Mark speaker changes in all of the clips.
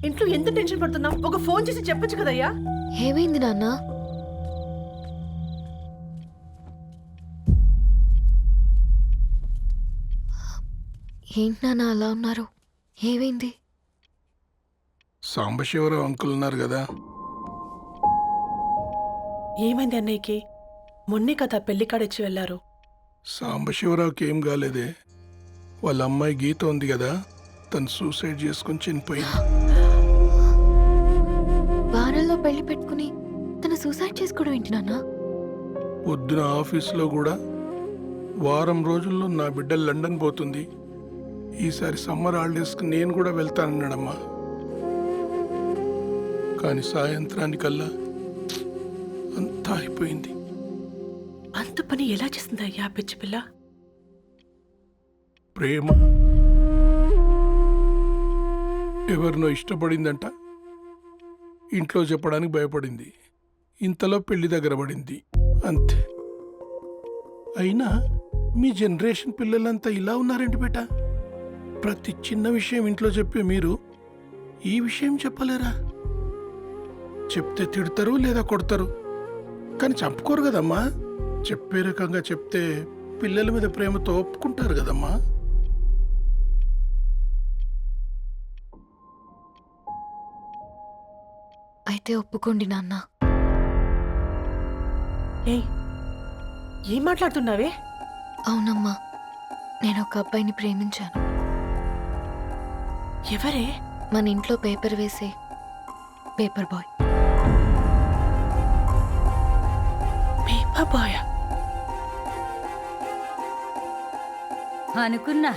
Speaker 1: ఇంట్లో ఎంత టెన్షన్ పడుతున్నావు? ఒక ఫోన్ చేసి చెప్పొచ్చు కదయ్యా.
Speaker 2: ఏమైంది నాన్న? ఏంటి నాన్న అలా ఉన్నారు? ఏమైంది?
Speaker 3: సాంబశివరావు అంకుల్ ఉన్నారు కదా,
Speaker 1: ఏమైంది అన్నయ్యకి? మొన్నే కదా పెళ్లి కాడిచ్చి వెళ్ళారు.
Speaker 3: సాంబశివరావుకి ఏం కాలేదే. వాళ్ళ అమ్మాయి గీత ఉంది కదా, తను సూసైడ్ చేసుకుని చనిపోయింది.
Speaker 2: వారాల్లో పెళ్లి పెట్టుకుని తను సూసైడ్ చేసుకోవడం ఏంటి నాన్న?
Speaker 3: పొద్దున ఆఫీసులో కూడా వారం రోజుల్లో నా బిడ్డ లండన్ పోతుంది, ఈసారి సమ్మర్ హాలిడేస్కి నేను కూడా వెళ్తానన్నాడమ్మా. కానీ సాయంత్రానికల్లా అంతా అయిపోయింది.
Speaker 1: అంత పని ఎలా చేస్తుందయ్యా పిచ్చి పిల్ల?
Speaker 3: ప్రేమ ఎవరినో ఇష్టపడిందంట, ఇంట్లో చెప్పడానికి భయపడింది. ఇంతలో పెళ్లి దగ్గర పడింది, అంతే. అయినా మీ జనరేషన్ పిల్లలంతా ఇలా ఉన్నారండి బేట. ప్రతి చిన్న విషయం ఇంట్లో చెప్పే మీరు ఈ విషయం చెప్పలేరా? చెప్తే తిడతారు లేదా కొడతారు, కానీ చంపుకోరు కదమ్మా. చెప్పే రకంగా చెప్తే పిల్లల మీద ప్రేమతో ఒప్పుకుంటారు కదమ్మా.
Speaker 2: అయితే ఒప్పుకోండి నాన్న.
Speaker 1: ఏయ్, ఏం మాట్లాడుతున్నావే?
Speaker 2: అవునమ్మా, నేను ఒక అబ్బాయిని ప్రేమించాను.
Speaker 1: ఎవరే?
Speaker 2: మన ఇంట్లో పేపర్ వేసే పేపర్ బాయ్.
Speaker 1: Paper boy?
Speaker 4: అనుకున్నా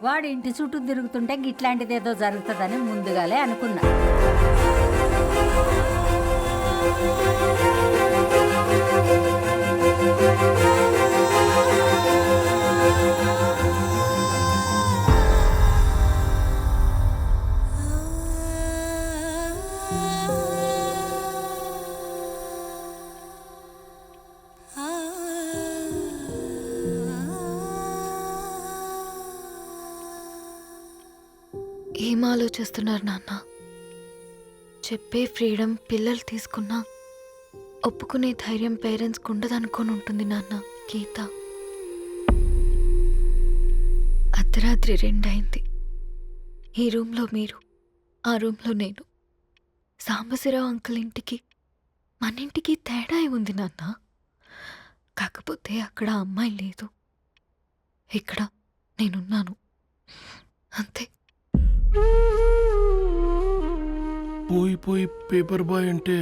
Speaker 4: వాడి ఇంటి చుట్టూ తిరుగుతుంటే గిట్లాంటిదేదో జరుగుతుందని ముందుగాలే అనుకున్నా.
Speaker 2: ఏం ఆలోచిస్తున్నారు నాన్న? చెప్పే ఫ్రీడమ్ పిల్లలు తీసుకున్నా ఒప్పుకునే ధైర్యం పేరెంట్స్కి ఉండదనుకొని ఉంటుంది నాన్న. గీత అర్ధరాత్రి 2 అయింది. ఈ రూమ్లో మీరు, ఆ రూమ్లో నేను. సాంబశివరావు అంకుల్ ఇంటికి మన ఇంటికి తేడా ఉంది నాన్న. కాకపోతే అక్కడ అమ్మాయి లేదు, ఇక్కడ నేనున్నాను, అంతే.
Speaker 3: పోయి పోయి పేపర్ బాయ్ అంటే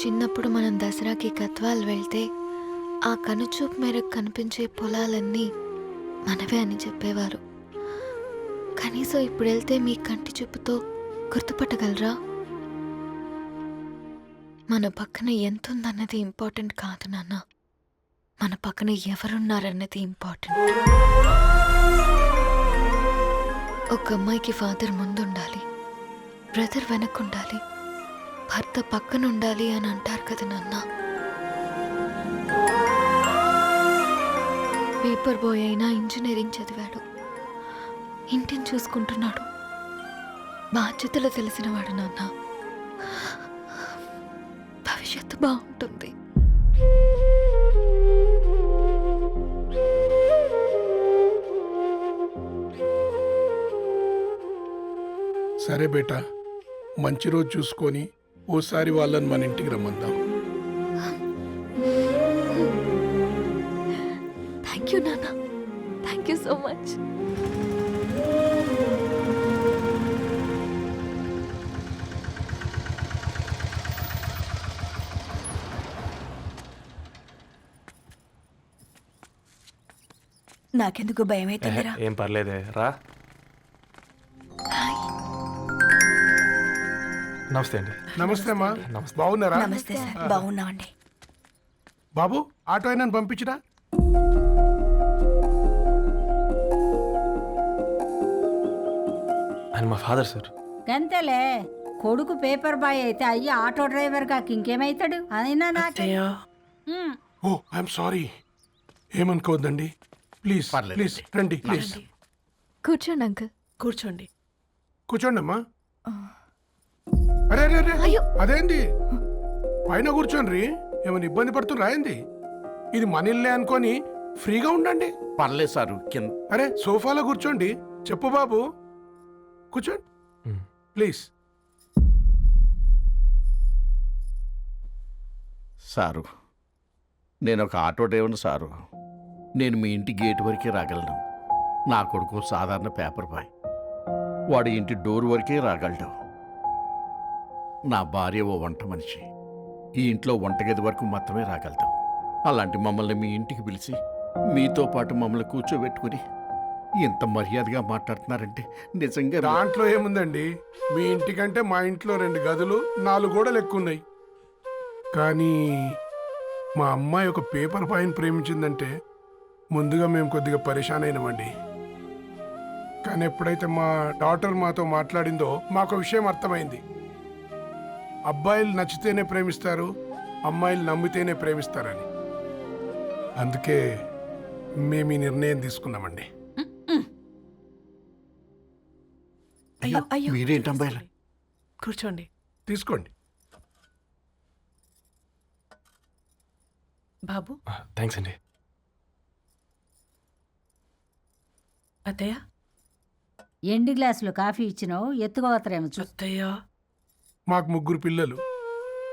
Speaker 2: చిన్నప్పుడు మనం దసరాకి గద్వాల్ వెళ్తే ఆ కనుచూపు మేరకు కనిపించే పొలాలన్నీ మనవే అని చెప్పేవారు. కనీసం ఇప్పుడు వెళ్తే మీ కంటి చూపుతో గుర్తుపట్టగలరా? మన పక్కన ఎంతుందన్నది ఇంపార్టెంట్ కాదు నాన్న, మన పక్కన ఎవరున్నారన్నది ఇంపార్టెంట్. ఒక అమ్మాయికి ఫాదర్ ముందుండాలి, బ్రదర్ వెనకుండాలి, భర్త పక్కన ఉండాలి అని అంటారు కదా నాన్న. పేపర్ బాయ్ అయినా ఇంజనీరింగ్ చదివాడు, ఇంటిని చూసుకుంటున్నాడు, బాధ్యతలు తెలిసినవాడు నాన్న. భవిష్యత్తు బాగుంటుంది.
Speaker 3: సరే బేటా, మంచి రోజు చూసుకొని ఓసారి వాళ్ళని మన ఇంటికి రమ్మందాం.
Speaker 2: థ్యాంక్ యూ నాన్న, థ్యాంక్ యూ సో మచ్.
Speaker 5: నాకెందుకు భయం అవుతుందిరా.
Speaker 6: ఏం పర్లేదే, రా. నమస్తే అండి.
Speaker 3: నమస్తే అమ్మా, బాగున్నారా?
Speaker 5: నమస్తే సార్, బాగున్నామండి.
Speaker 3: బాబు, ఆటో అయినా పంపించరా?
Speaker 6: ఆయన మా ఫాదర్ సార్.
Speaker 4: గంతేలే, కొడుకు పేపర్ బాయ్ అయితే అయ్యి ఆటో డ్రైవర్ కాక ఇంకేమైతాడు? అయినా నాకు
Speaker 1: అత్తయ్య,
Speaker 3: ఓ ఐఎమ్ సారీ, ఏమనుకోవద్దండి. ప్లీజ్ ప్లీజ్ రండి, ప్లీజ్.
Speaker 2: కూర్చోండి అంకుల్.
Speaker 1: కూర్చోండి.
Speaker 3: కూర్చోండి అమ్మా. అరే అరే అరే అదేంది పైన కూర్చోండి. ఏమైనా ఇబ్బంది పడుతున్నా ఏంది? ఇది మన ఇల్లే అనుకొని ఫ్రీగా ఉండండి.
Speaker 7: పర్లేదు సారు కింద.
Speaker 3: అరే సోఫాలో కూర్చోండి. చెప్పు బాబు, కూర్చోండి ప్లీజ్.
Speaker 7: సారు, నేను ఒక ఆటో డ్రైవర్ని సారు. నేను మీ ఇంటి గేట్ వరకే రాగలను. నా కొడుకు సాధారణ పేపర్ బాయ్, వాడి ఇంటి డోర్ వరకే రాగలడు. నా భార్య ఓ వంట మనిషి, ఈ ఇంట్లో వంటగది వరకు మాత్రమే రాగలదు. అలాంటి మమ్మల్ని మీ ఇంటికి పిలిచి మీతో పాటు మమ్మల్ని కూర్చోబెట్టుకుని ఇంత మర్యాదగా మాట్లాడుతున్నారంటే నిజంగా
Speaker 3: దాంట్లో ఏముందండి? మీ ఇంటికంటే మా ఇంట్లో 2 గదులు 4 గోడలు ఎక్కువ ఉన్నాయి. కానీ మా అమ్మాయి ఒక పేపర్ బాయ్ని ప్రేమించిందంటే ముందుగా మేము కొద్దిగా పరేషాన్ అయినామండి. కానీ ఎప్పుడైతే మా డాటర్ మాతో మాట్లాడిందో మాకు విషయం అర్థమైంది. అబ్బాయిలు నచ్చితేనే ప్రేమిస్తారు, అమ్మాయిలు నమ్మితేనే ప్రేమిస్తారని. అందుకే మేము ఈ నిర్ణయం తీసుకున్నామండి.
Speaker 5: అయ్యో అయ్యో
Speaker 7: మీరేంటి అమ్మాయిలు?
Speaker 1: కూర్చోండి.
Speaker 3: తీసుకోండి.
Speaker 1: బాబు,
Speaker 6: థ్యాంక్స్ అండి.
Speaker 1: అత్తయ్య.
Speaker 4: ఎండి గ్లాసులో కాఫీ ఇచ్చినావు, ఎత్తుకోవతరేమో చూ.
Speaker 1: అత్తయ్య.
Speaker 3: మాకు 3 పిల్లలు.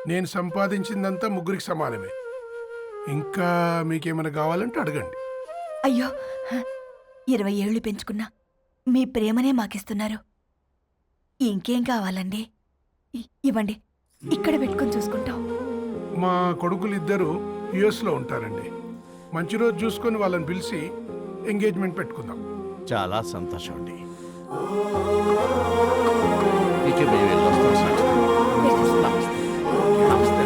Speaker 3: నేను సంపాదించిందంతా 3కి సమానమే. ఇంకా మీకేమైనా కావాలంటే అడగండి.
Speaker 5: అయ్యో 20 ఏళ్ళు పెంచుకున్నా మీ ప్రేమనే మాకిస్తున్నారు. ఇంకేం కావాలండి? ఇవ్వండి, ఇక్కడ పెట్టుకొని చూసుకుంటాం.
Speaker 3: మా కొడుకులు 2 యుఎస్లో ఉంటారండి. మంచి రోజు చూసుకొని వాళ్ళని పిలిచి ఎంగేజ్మెంట్ పెట్టుకుందాం.
Speaker 7: చాలా సంతోషం అండి. ఇక మేము వెళ్ళొస్తాం సార్. నమస్తే. నమస్తే.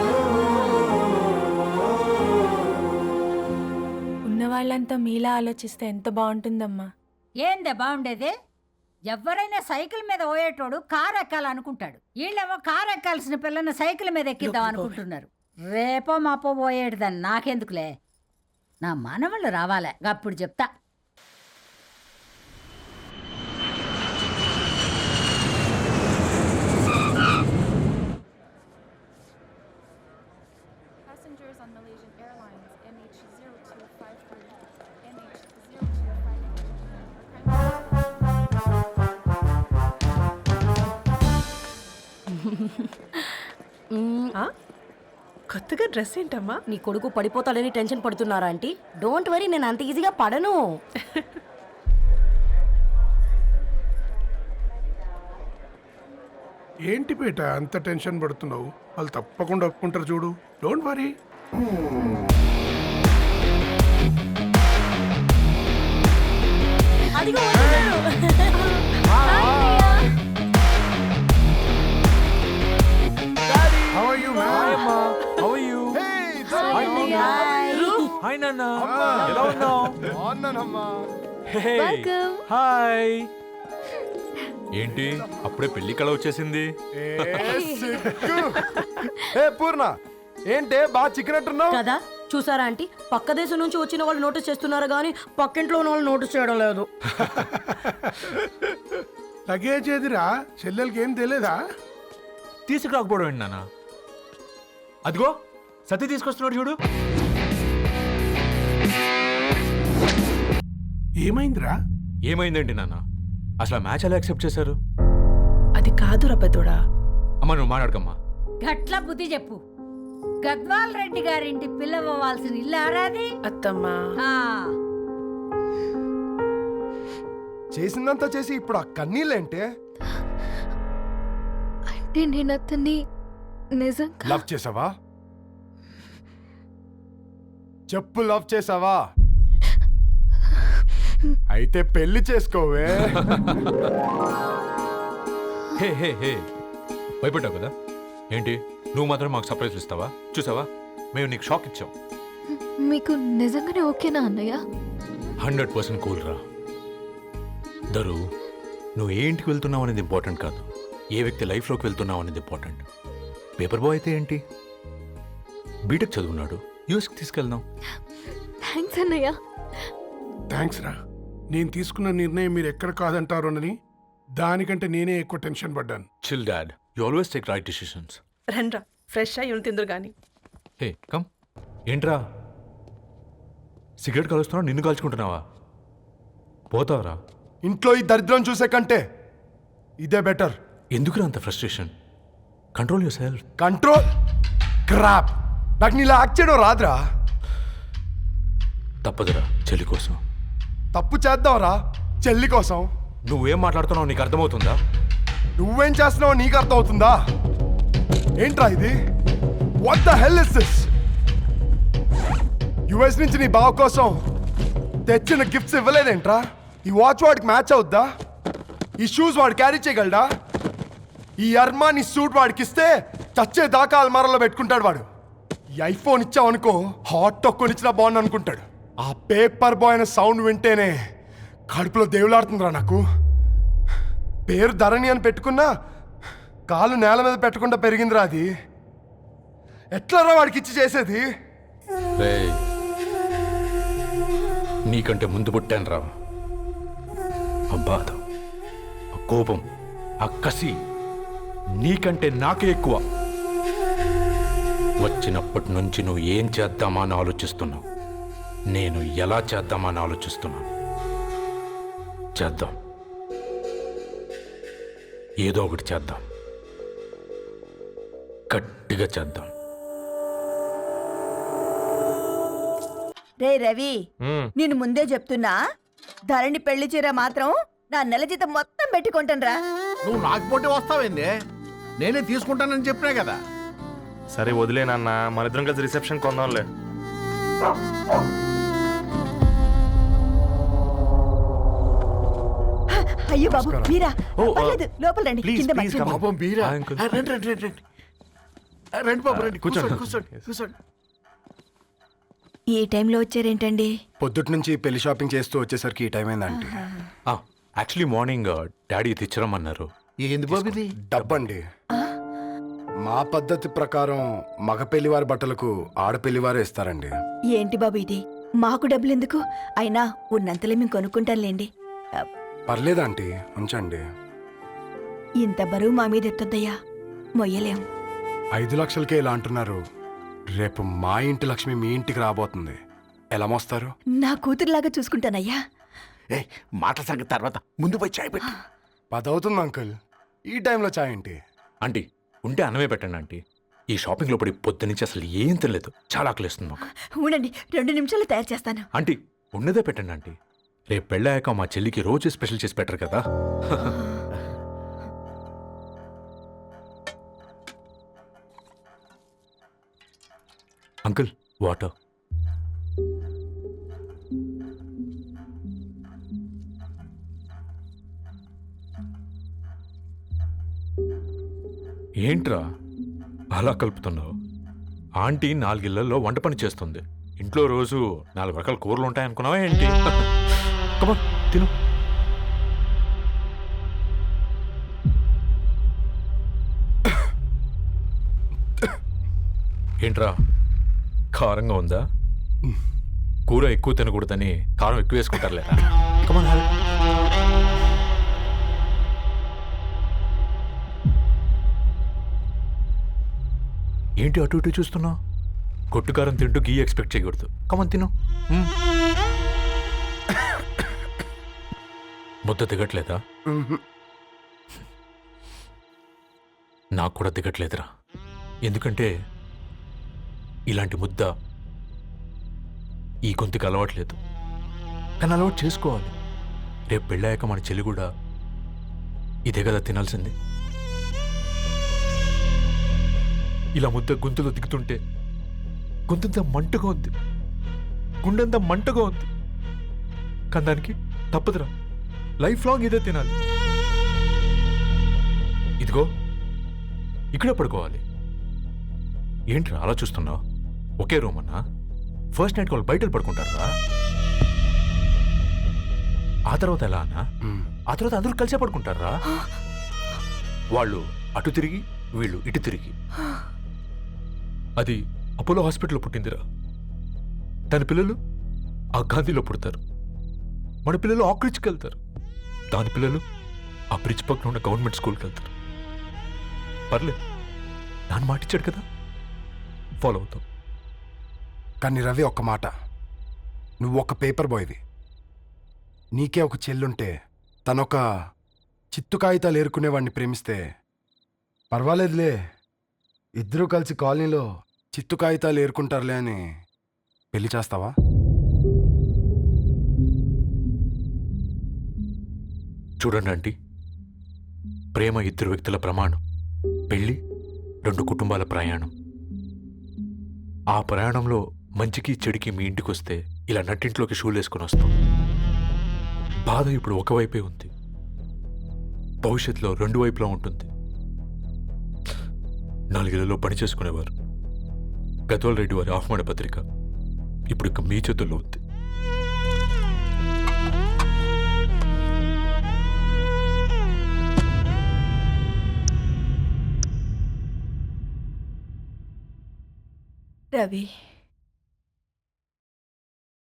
Speaker 8: ఉన్నవాళ్ళంతా మీలా ఆలోచిస్తే ఎంత బాగుంటుందమ్మా.
Speaker 4: ఏందే బాగుండేది? ఎవరైనా సైకిల్ మీద పోయేటోడు కారు ఎక్కాలనుకుంటాడు. వీళ్ళేమో కారు ఎక్కాల్సిన పిల్లని సైకిల్ మీద ఎక్కిద్దాం అనుకుంటున్నారు. రేపో మాపో పోయేటిదని నాకెందుకులే, నా మనవాళ్ళు రావాలే, అప్పుడు చెప్తా.
Speaker 9: Passengers on Malaysian Airlines MH0253,
Speaker 1: ఆ? కొత్తగా డ్రెస్ ఏంటమ్మా?
Speaker 10: నీ కొడుకు పడిపోతాడని టెన్షన్ పడుతున్నారా ఆంటీ? డోంట్ వరీ, నేను అంత ఈజీగా పడను.
Speaker 3: ఏంటి పేట అంత టెన్షన్ పడుతున్నావు? వాళ్ళు తప్పకుండా ఒప్పుకుంటారు చూడు. Don't worry.
Speaker 10: అదిగో వచ్చేసారు.
Speaker 3: How are you, man?
Speaker 6: How are you? Hi నాన్న, ఎలా ఉన్నావు? హాయ్. ఏంటి అప్పుడే పెళ్లి కళ వచ్చేసింది?
Speaker 11: పూర్ణ ఏంటే బాగా చికెనట్టున్నావు
Speaker 10: కదా, చూసారా ఆంటీ? పక్క దేశం నుంచి వచ్చిన వాళ్ళు నోటీస్ చేస్తున్నారు కానీ పక్కింట్లో ఉన్న వాళ్ళు నోటీస్ చేయడం లేదు.
Speaker 3: లగేజ్ ఏదిరా? చెల్లెలకి ఏం తెలియదా?
Speaker 6: తీసుకురాకపోవడం ఏంటి నాన్న? అదిగో సతీ తీసుకొస్తున్నాడు చూడు.
Speaker 3: ఏమైందిరా?
Speaker 6: ఏమైందేంటి నాన్న? అసలు ఆ మ్యాచ్ ఎలా యాక్సెప్ట్ చేశారు?
Speaker 1: అది కాదు రబ్బతోడా.
Speaker 6: అమ్మ నువ్వు మాట్లాడకమ్మా.
Speaker 4: గట్ల బుద్ధి చెప్పు. గద్వాల్ రెడ్డి గారింటి పిల్లవ్వాల్సిన ఇల్లు ఆరాది.
Speaker 1: అత్తమ్మా,
Speaker 11: చేసిందంతా చేసి ఇప్పుడు ఆ కన్నీళ్ళేంటే?
Speaker 2: అంటే నేను అతన్ని నిజంగా
Speaker 11: లవ్ చేసావా? చెప్పు, లవ్ చేసావా? అయితే పెళ్లి చేసుకోవే.
Speaker 6: హే హే హే, భయపడ్డావు కదా? ఏంటి నువ్వు మాత్రం మాకు సర్ప్రైజ్ ఇస్తావా? చూసావా, మేము నీకు షాక్ ఇచ్చాం.
Speaker 2: మీకు నిజంగానే ఓకేనా అన్నయ్య?
Speaker 6: 100% కూల్ రా. దరు, నువ్వు ఏ ఇంటికి వెళ్తున్నావు అనేది ఇంపార్టెంట్ కాదు, ఏ వ్యక్తి లైఫ్లోకి వెళ్తున్నావు అనేది ఇంపార్టెంట్. పేపర్ బాయ్ అయితే ఏంటి, బీటెక్ చదువున్నాడు, యూఎస్కి తీసుకెళ్దాం.
Speaker 2: థ్యాంక్స్ అన్నయ్య.
Speaker 3: థ్యాంక్స్ రా. నేను తీసుకున్న నిర్ణయం మీరు ఎక్కడ కాదంటారోనని దానికంటే నేనే ఎక్కువ టెన్షన్ పడ్డాను.
Speaker 6: Chill dad, you always take right decisions.
Speaker 1: రండ్రా ఫ్రెష్ అయ్యి ఉండి తిందురు కానీ.
Speaker 6: Hey come. ఏంట్రా సిగరెట్ కాలుస్తున్నావు, నిన్ను కాల్చుకుంటున్నావా? పోతావరా?
Speaker 11: ఇంట్లో ఈ దరిద్రం చూసే కంటే ఇదే బెటర్.
Speaker 6: ఎందుకురా అంత frustration? Control your self.
Speaker 11: Control crap. నాకు నీలా యాక్ట్ చేయడం రాదురా.
Speaker 6: తప్పదురా చెల్లి కోసం.
Speaker 11: తప్పు చేద్దాంరా చెల్లి కోసం.
Speaker 6: నువ్వేం మాట్లాడుతున్నావు నీకు అర్థమవుతుందా?
Speaker 11: నువ్వేం చేస్తున్నావో నీకు అర్థం అవుతుందా? ఏంట్రా ఇది? What the hell is this? US నుంచి నీ బావ కోసం తెచ్చిన గిఫ్ట్స్ ఇవ్వలేదేంట్రా? ఈ వాచ్ వాడికి మ్యాచ్ అవుద్దా? ఈ షూస్ వాడు క్యారీ చేయగలడా? ఈ అర్మాని సూట్ వాడికి ఇస్తే చచ్చే దాకా అల్మారాలో పెట్టుకుంటాడు వాడు. ఈ ఐఫోన్ ఇచ్చావనుకో హాట్ టొక్కని ఇచ్చినా బాగుంది అనుకుంటాడు. ఆ పేపర్ బాయ్ అనే సౌండ్ వింటేనే కడుపులో దేవులాడుతుందిరా నాకు. పేరు ధరణి అని పెట్టుకున్నా కాలు నేల మీద పెట్టకుండా పెరిగిందిరా అది. ఎట్లారా వాడికి ఇచ్చి చేసేది?
Speaker 6: రేయ్, నీకంటే ముందు పుట్టాను రా. ఆ బాధ, ఆ కోపం, ఆ కసి నీకంటే నాకే ఎక్కువ. వచ్చినప్పటి నుంచి నువ్వు ఏం చేద్దామా అని ఆలోచిస్తున్నావు, నేను ఎలా చేద్దామా అని ఆలోచిస్తున్నాను. చేద్దాం, ఏదో ఒకటి చేద్దాం, గట్టిగా చేద్దాం.
Speaker 5: రే రవి, నేను ముందే చెప్తున్నా, ధరణి పెళ్లి చీర మాత్రం నా నెల జీతం మొత్తం పెట్టుకుంటాను రా.
Speaker 7: నువ్వు నాకు పోటీ వస్తావేంది? నేనే తీసుకుంటానని చెప్పినా కదా.
Speaker 12: సరే వదిలేనన్నా, మన ఇద్దరం కలిసి రిసెప్షన్ కొందాంలే.
Speaker 5: అయ్యో బాబు మీరా? పర్లేదు, లోపల రండి. కింద మంచం.
Speaker 7: పాపం మీరా?
Speaker 6: Hi uncle.
Speaker 7: రండి రండి రండి రండి. రండి బాబు రండి. కూర్చోండి కూర్చోండి కూర్చోండి.
Speaker 5: ఈ టైంలో వచ్చారేంటండి?
Speaker 11: పొద్దుటి నుంచి పెళ్లి షాపింగ్ చేస్తూ వచ్చేసరికి ఈ టైం అయిందంటే.
Speaker 6: యాక్చువల్లీ మార్నింగ్ డాడీ తెచ్చరమన్నారు.
Speaker 7: ఏంది బాబు ఇది?
Speaker 11: డబ్బండి. మా పద్ధతి ప్రకారం మగ పెళ్లివారి బట్టలకు ఆడపెళ్లివారు ఇస్తారండి.
Speaker 5: ఏంటి బాబు ఇది? మాకు డబ్బులు ఎందుకు? అయినా ఉన్నంతలే మేము కొనుక్కుంటాంలేండి.
Speaker 11: పర్లేదంటీ, ఉంచండి.
Speaker 5: ఇంత బరువు మా మీద ఎత్తొద్దయ్యా, మొయ్యలేం.
Speaker 11: 5 లక్షలకే ఇలా అంటున్నారు. రేపు మా ఇంటి లక్ష్మి మీ ఇంటికి రాబోతుంది. ఎలా మోస్తారు?
Speaker 5: నా కూతురులాగా చూసుకుంటానయ్యా.
Speaker 7: ఏ మాట సంగతి తర్వాత, ముందు పోయి చాయ్ పెట్టి.
Speaker 11: 10 అవుతుంది అంకుల్. ఈ టైంలో చాయ్ ఏంటి?
Speaker 6: ఆంటీ ఉంటే అన్నమే పెట్టండి ఆంటీ. ఈ షాపింగ్లో పడి పొద్దు నుంచి అసలు ఏం తినలేదు, చాలా ఆకలిస్తుంది మాకు.
Speaker 5: ఉండండి, 2 నిమిషాలు తయారు చేస్తాను.
Speaker 6: ఆంటీ ఉన్నదే పెట్టండి ఆంటీ. రేపు పెళ్ళాక మా చెల్లికి రోజు స్పెషల్ చేసి పెట్టరు కదా. Uncle water. ఏంట్రా అలా కలుపుతున్నావు? ఆంటీ 4 ఇళ్లలో వంట పని చేస్తుంది. ఇంట్లో రోజు 4 రకాల కూరలు ఉంటాయనుకున్నావా ఏంటి? కమా తిను. ఏంట్రా కారంగా ఉందా? కూర ఎక్కువ తినకూడదని కారం ఎక్కువ వేసుకుంటారులే. కమా ఏంటి అటు ఇటు చూస్తున్నావు? కొట్టుకారం తింటూ గీ ఎక్స్పెక్ట్ చేయకూడదు. కమన్ తిను. ముద్ద దిగట్లేదా? నాకు కూడా దిగట్లేదురా. ఎందుకంటే ఇలాంటి ముద్ద ఈ గొంతుకి అలవాట్లేదు. కానీ అలవాటు చేసుకోవాలి. రేపు పెళ్ళాక మన చెల్లి కూడా ఇదే కదా తినాల్సింది. ఇలా ముద్ద గొంతులో దిగుతుంటే గొంతంతా మంటగా ఉంది, గుండెంతా మంటగా ఉంది. కానీ దానికి తప్పదురా, లైఫ్ లాంగ్ ఇదే తినాలి. ఇదిగో ఇక్కడే పడుకోవాలి. ఏంట్రా అలా చూస్తున్నావు? ఒకే రూమ్ అన్నా? ఫస్ట్ నైట్ వాళ్ళు బయట పడుకుంటారా? ఆ తర్వాత ఎలా అన్నా? ఆ తర్వాత అందరూ కలిసే పడుకుంటారా? వాళ్ళు అటు తిరిగి వీళ్ళు ఇటు తిరిగి. అది అపోలో హాస్పిటల్లో పుట్టిందిరా. దాని పిల్లలు ఆ గాంధీలో పుడతారు. మన పిల్లలు ఆక్రిచ్కి వెళ్తారు. దాని పిల్లలు ఆ బ్రిడ్జ్ పక్కన ఉన్న గవర్నమెంట్ స్కూల్కి వెళ్తారు. పర్లేదు, నాన్న మాటిచ్చాడు కదా, ఫాలో అవుతాం.
Speaker 11: కానీ రవి, ఒక్క మాట, నువ్వు ఒక పేపర్ బాయ్వి. నీకే ఒక చెల్లుంటే తనొక చిత్తు కాగితాలు ఏరుకునేవాడిని ప్రేమిస్తే పర్వాలేదులే, ఇద్దరూ కలిసి కాలనీలో చిత్తు కాగితాలు ఏరుకుంటారులే అని పెళ్లి చేస్తావా?
Speaker 6: చూడండి ఆంటీ, ప్రేమ ఇద్దరు వ్యక్తుల ప్రమాణం, పెళ్ళి 2 కుటుంబాల ప్రయాణం. ఆ ప్రయాణంలో మంచికి చెడుకి మీ ఇంటికి వస్తే ఇలా నట్టింట్లోకి షూలు వేసుకొని వస్తాం. బాధ ఇప్పుడు ఒకవైపే ఉంది, భవిష్యత్తులో 2 వైపులా ఉంటుంది. 4 ఏళ్లలో పని చేసుకునేవారు గద్వాల్ రెడ్డి వారి ఆహ్వాన పత్రిక ఇప్పుడు ఇక మీ చేతుల్లో ఉంది.
Speaker 5: రవి,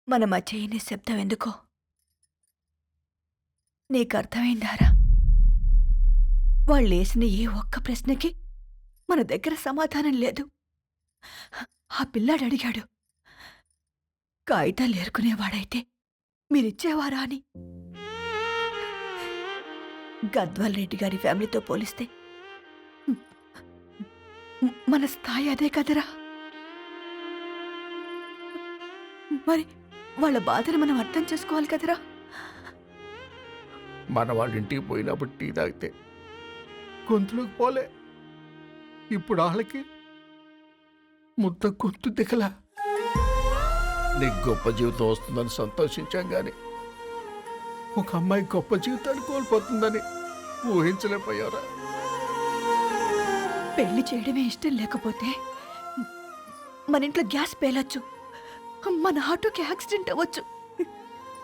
Speaker 5: మన మధ్య ఈ నిశ్శబ్దం ఎందుకో నీకు అర్థమైందారా? వాళ్ళేసిన ఏ ఒక్క ప్రశ్నకి మన దగ్గర సమాధానం లేదు. ఆ పిల్లాడు అడిగాడు, కాగితాలు ఏరుకునేవాడైతే మీరిచ్చేవారా అని. గద్వాల్ రెడ్డి గారి ఫ్యామిలీతో పోలిస్తే మన స్థాయి అదే కదరా. మరి వాళ్ళ బాధను మనం అర్థం చేసుకోవాలి కదరా.
Speaker 7: మన వాళ్ళ ఇంటికి పోయినప్పుడు టీ తాగితే గొంతులోకి పోలే, ఇప్పుడు వాళ్ళకి ముద్ద గొంతు దిగలా. నీకు గొప్ప జీవితం వస్తుందని సంతోషించాం కానీ ఒక అమ్మాయి గొప్ప జీవితాన్ని కోల్పోతుందని ఊహించలేకపోయారా?
Speaker 5: పెళ్లి చేయడమే ఇష్టం లేకపోతే మన ఇంట్లో గ్యాస్ పేలొచ్చు, మన ఆటోకి యాక్సిడెంట్ అవ్వచ్చు,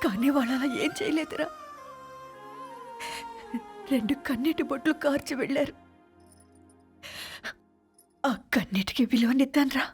Speaker 5: కానీ వాళ్ళు అలా ఏం చేయలేదురా. 2 కన్నీటి బొట్లు కార్చి వెళ్ళారు. ఆ కన్నీటికి విలువనిద్దాన్రా.